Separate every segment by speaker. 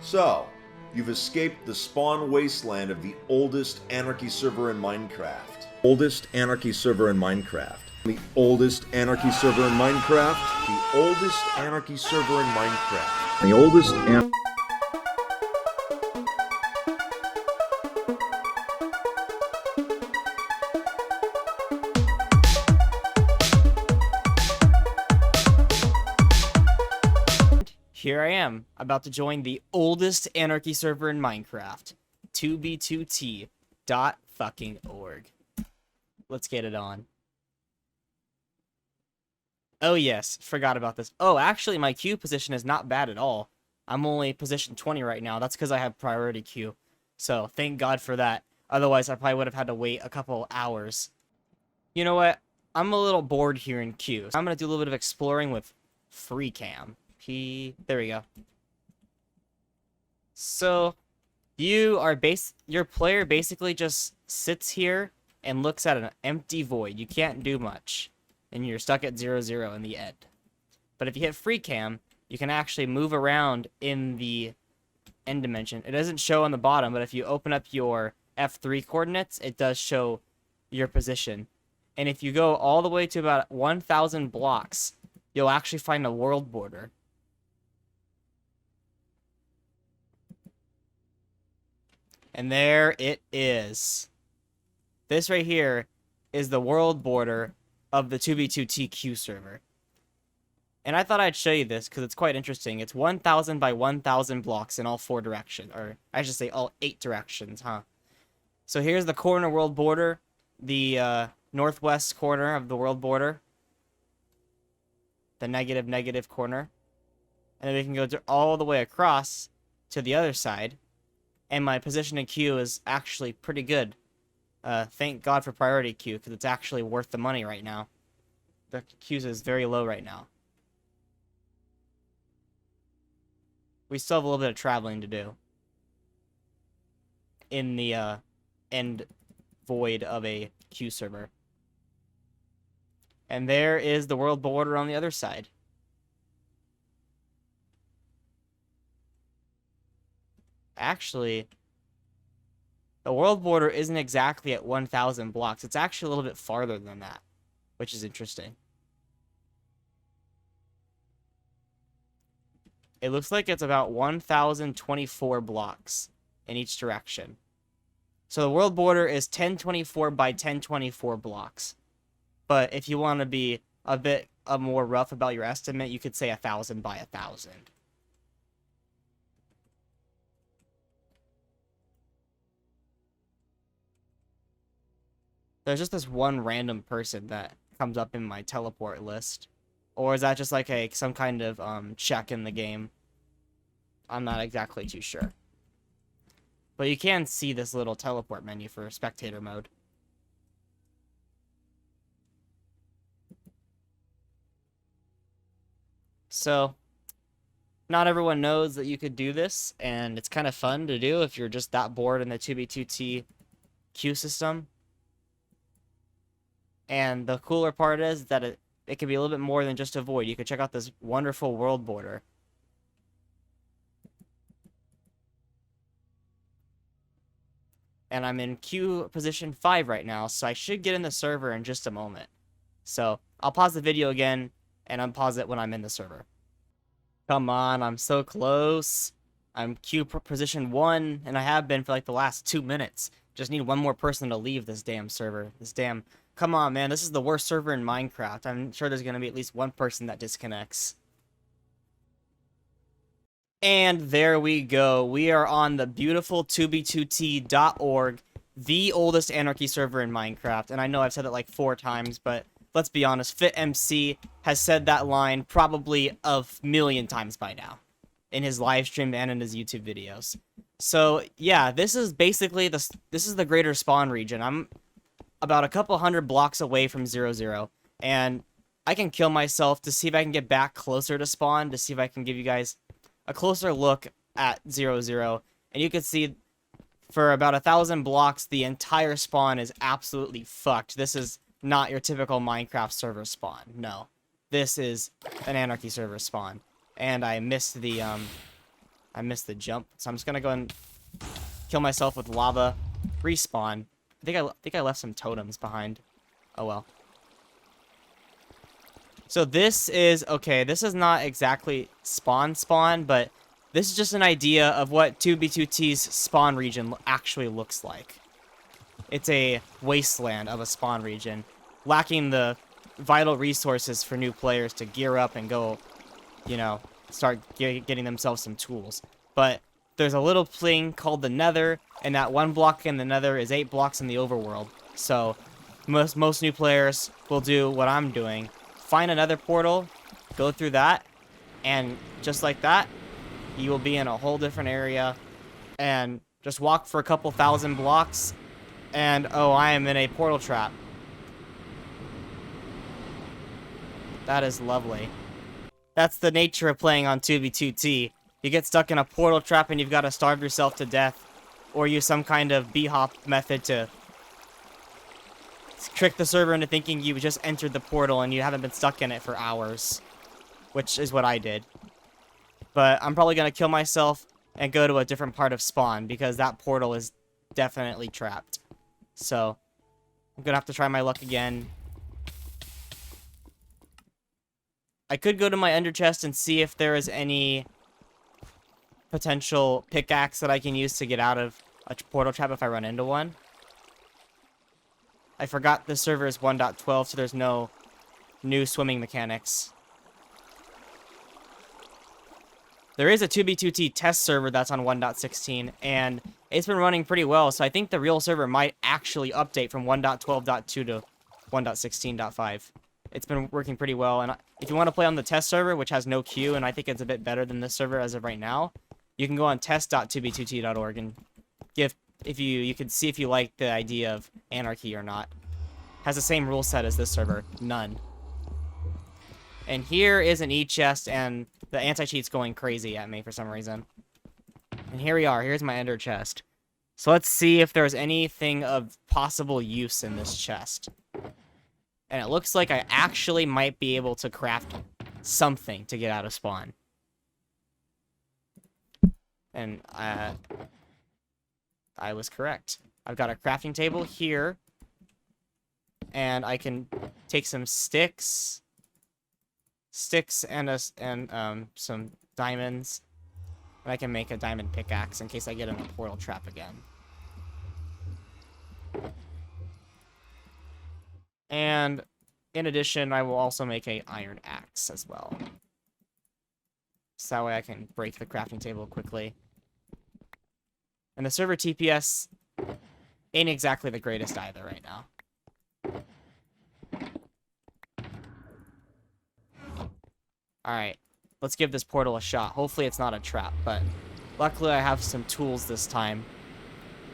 Speaker 1: So, you've escaped the spawn wasteland of the oldest anarchy server in Minecraft. Oldest anarchy server in Minecraft. The oldest anarchy server in Minecraft. The oldest anarchy server in Minecraft. The oldest
Speaker 2: Here I am, about to join the oldest anarchy server in Minecraft, 2b2t.org. Let's get it on. Oh yes, forgot about this. Oh, actually my queue position is not bad at all. I'm only position 20 right now. That's because I have priority queue. So, thank God for that. Otherwise, I probably would have had to wait a couple hours. You know what? I'm a little bored here in queue. So I'm going to do a little bit of exploring with FreeCam. There we go. So, your player basically just sits here and looks at an empty void. You can't do much, and you're stuck at 0-0 in the end. But if you hit free cam, you can actually move around in the end dimension. It doesn't show on the bottom, but if you open up your F3 coordinates, it does show your position. And if you go all the way to about 1,000 blocks, you'll actually find a world border. And there it is. This right here is the world border of the 2b2TQ server. And I thought I'd show you this because it's quite interesting. It's 1,000 by 1,000 blocks in all 4 directions. Or I should say all 8 directions, huh? So here's the corner world border. The northwest corner of the world border. The negative corner. And then we can go all the way across to the other side. And my position in queue is actually pretty good. Thank God for priority queue, because it's actually worth the money right now. The queue is very low right now. We still have a little bit of traveling to do. In the end void of a queue server. And there is the world border on the other side. Actually, the world border isn't exactly at 1,000 blocks. It's actually a little bit farther than that, which is interesting. It looks like it's about 1,024 blocks in each direction. So the world border is 1024 by 1024 blocks. But if you want to be a bit more rough about your estimate, you could say 1,000 by 1,000. There's just this one random person that comes up in my teleport list. Or is that just like some kind of check in the game? I'm not exactly too sure. But you can see this little teleport menu for spectator mode. So, not everyone knows that you could do this, and it's kind of fun to do if you're just that bored in the 2b2t queue system. And the cooler part is that it can be a little bit more than just a void. You can check out this wonderful world border. And I'm in queue position 5 right now, so I should get in the server in just a moment. So, I'll pause the video again, and unpause it when I'm in the server. Come on, I'm so close. I'm queue position 1, and I have been for like the last 2 minutes. Just need one more person to leave this damn server. Come on, man, this is the worst server in Minecraft. I'm sure there's going to be at least one person that disconnects. And there we go. We are on the beautiful 2b2t.org, the oldest anarchy server in Minecraft. And I know I've said it like 4 times, but let's be honest, FitMC has said that line probably a million times by now in his live stream and in his YouTube videos. So, yeah, this is basically this is the greater spawn region. I'm about a couple hundred blocks away from 0-0, and I can kill myself to see if I can get back closer to spawn, to see if I can give you guys a closer look at 0-0, and you can see for about 1,000 blocks, the entire spawn is absolutely fucked. This is not your typical Minecraft server spawn. No, this is an anarchy server spawn, and I missed the I missed the jump, so I'm just gonna go and kill myself with lava. Respawn. I think I left some totems behind. Oh well. So this is, okay, this is not exactly spawn, but this is just an idea of what 2B2T's spawn region actually looks like. It's a wasteland of a spawn region, lacking the vital resources for new players to gear up and go, you know, start getting themselves some tools. But there's a little thing called the Nether, and that 1 block in the Nether is 8 blocks in the overworld. So most new players will do what I'm doing. Find another portal, go through that, and just like that, you will be in a whole different area, and just walk for a couple thousand blocks, and oh, I am in a portal trap. That is lovely. That's the nature of playing on 2v2t. You get stuck in a portal trap and you've got to starve yourself to death, or use some kind of b-hop method to trick the server into thinking you just entered the portal and you haven't been stuck in it for hours, which is what I did. But I'm probably going to kill myself and go to a different part of spawn, because that portal is definitely trapped. So I'm going to have to try my luck again. I could go to my ender chest and see if there is any potential pickaxe that I can use to get out of a portal trap if I run into one. I forgot the server is 1.12, so there's no new swimming mechanics. There is a 2b2t test server that's on 1.16, and it's been running pretty well, so I think the real server might actually update from 1.12.2 to 1.16.5. It's been working pretty well, and if you want to play on the test server, which has no queue, and I think it's a bit better than this server as of right now, you can go on test.2b2t.org and you can see if you like the idea of anarchy or not. Has the same rule set as this server, none. And here is an e-chest, and the anti-cheat's going crazy at me for some reason. And here we are, here's my ender chest. So let's see if there's anything of possible use in this chest. And it looks like I actually might be able to craft something to get out of spawn. And I was correct. I've got a crafting table here, and I can take some sticks and some diamonds, and I can make a diamond pickaxe in case I get in a portal trap again. And in addition, I will also make a iron axe as well, so that way I can break the crafting table quickly. And the server TPS ain't exactly the greatest either right now. Alright, let's give this portal a shot. Hopefully it's not a trap, but luckily I have some tools this time.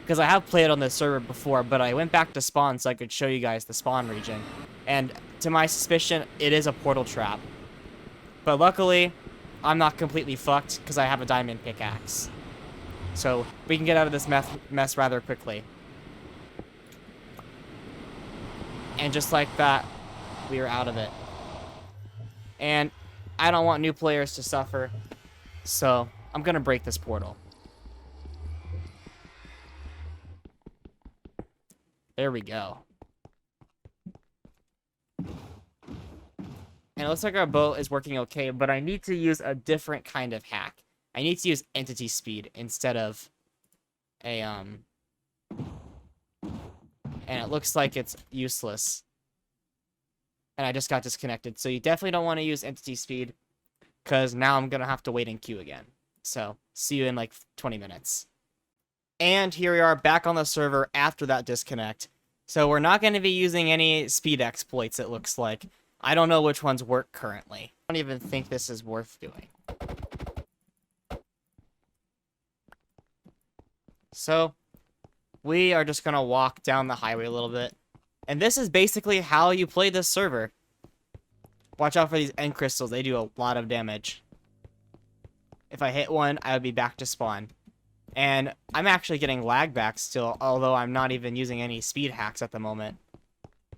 Speaker 2: Because I have played on this server before, but I went back to spawn so I could show you guys the spawn region. And to my suspicion, it is a portal trap. But luckily, I'm not completely fucked because I have a diamond pickaxe. So we can get out of this mess rather quickly. And just like that, we are out of it. And I don't want new players to suffer, so I'm gonna break this portal. There we go. And it looks like our boat is working okay, but I need to use a different kind of hack. I need to use entity speed instead of a, and it looks like it's useless. And I just got disconnected, so you definitely don't want to use entity speed, because now I'm going to have to wait in queue again. So, see you in like 20 minutes. And here we are back on the server after that disconnect. So we're not going to be using any speed exploits, it looks like. I don't know which ones work currently. I don't even think this is worth doing. So, we are just going to walk down the highway a little bit. And this is basically how you play this server. Watch out for these end crystals. They do a lot of damage. If I hit one, I would be back to spawn. And I'm actually getting lag back still, although I'm not even using any speed hacks at the moment.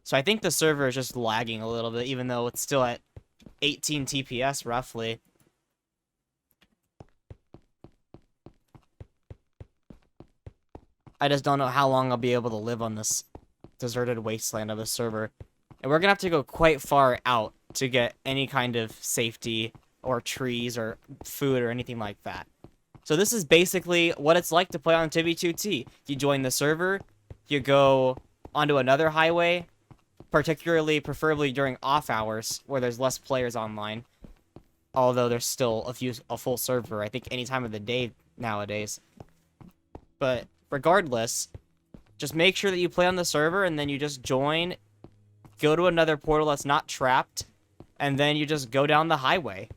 Speaker 2: So I think the server is just lagging a little bit, even though it's still at 18 TPS roughly. I just don't know how long I'll be able to live on this deserted wasteland of a server. And we're gonna have to go quite far out to get any kind of safety or trees or food or anything like that. So this is basically what it's like to play on Tibby2T. You join the server, you go onto another highway, preferably during off hours where there's less players online. Although there's still a full server, I think any time of the day nowadays. But regardless, just make sure that you play on the server and then you just join, go to another portal that's not trapped, and then you just go down the highway.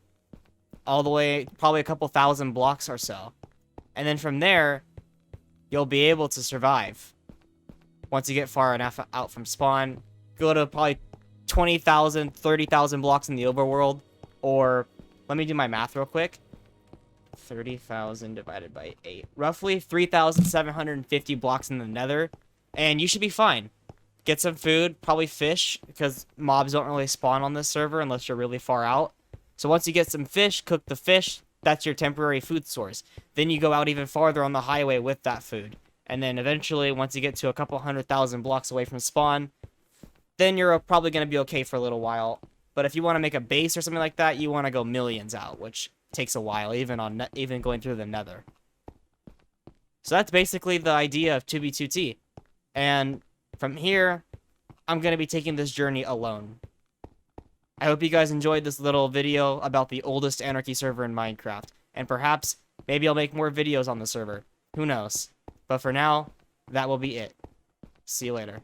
Speaker 2: All the way, probably a couple thousand blocks or so. And then from there, you'll be able to survive. Once you get far enough out from spawn, go to probably 20,000, 30,000 blocks in the overworld, or, let me do my math real quick. 30,000 divided by 8. Roughly 3,750 blocks in the nether, and you should be fine. Get some food, probably fish, because mobs don't really spawn on this server unless you're really far out. So once you get some fish, cook the fish, that's your temporary food source. Then you go out even farther on the highway with that food. And then eventually, once you get to a couple 100,000 blocks away from spawn, then you're probably going to be okay for a little while. But if you want to make a base or something like that, you want to go millions out, which takes a while, even going through the nether. So that's basically the idea of 2b2t. And from here, I'm going to be taking this journey alone. I hope you guys enjoyed this little video about the oldest Anarchy server in Minecraft. And perhaps, maybe I'll make more videos on the server. Who knows? But for now, that will be it. See you later.